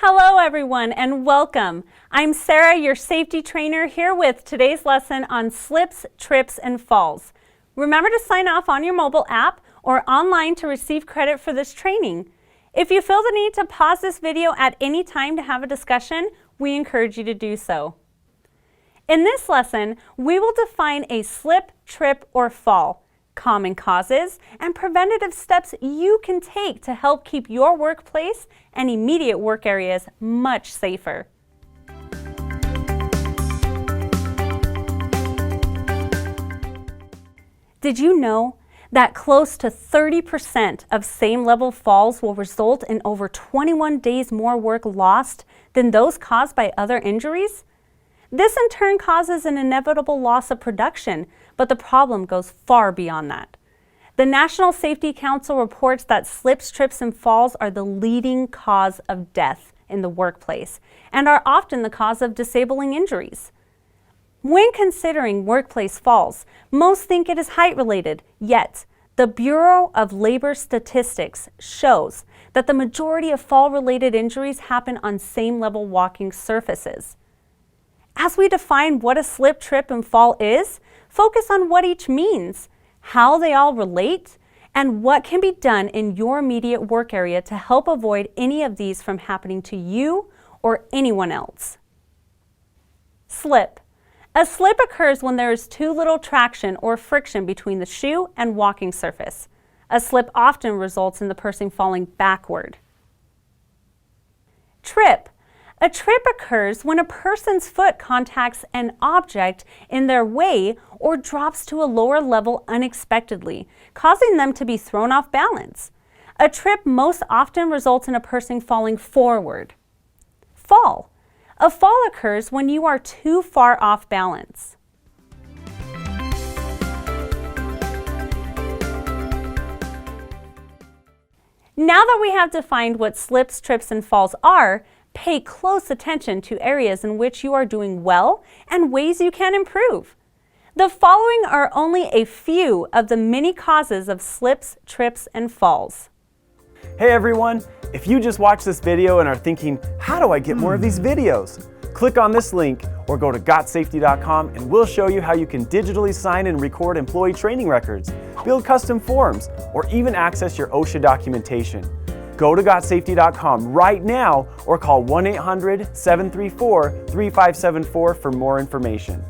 Hello everyone and welcome. I'm Sarah, your safety trainer, here with today's lesson on slips, trips, and falls. Remember to sign off on your mobile app or online to receive credit for this training. If you feel the need to pause this video at any time to have a discussion, we encourage you to do so. In this lesson, we will define a slip, trip, or fall, common causes, and preventative steps you can take to help keep your workplace and immediate work areas much safer. Did you know that close to 30% of same-level falls will result in over 21 days more work lost than those caused by other injuries? This in turn causes an inevitable loss of production, but the problem goes far beyond that. The National Safety Council reports that slips, trips, and falls are the leading cause of death in the workplace and are often the cause of disabling injuries. When considering workplace falls, most think it is height-related, yet the Bureau of Labor Statistics shows that the majority of fall-related injuries happen on same-level walking surfaces. As we define what a slip, trip, and fall is, focus on what each means, how they all relate, and what can be done in your immediate work area to help avoid any of these from happening to you or anyone else. Slip. A slip occurs when there is too little traction or friction between the shoe and walking surface. A slip often results in the person falling backward. Trip. A trip occurs when a person's foot contacts an object in their way or drops to a lower level unexpectedly, causing them to be thrown off balance. A trip most often results in a person falling forward. Fall. A fall occurs when you are too far off balance. Now that we have defined what slips, trips, and falls are, pay close attention to areas in which you are doing well and ways you can improve. The following are only a few of the many causes of slips, trips, and falls. Hey everyone! If you just watched this video and are thinking, how do I get more of these videos? Click on this link or go to GotSafety.com and we'll show you how you can digitally sign and record employee training records, build custom forms, or even access your OSHA documentation. Go to GotSafety.com right now or call 1-800-734-3574 for more information.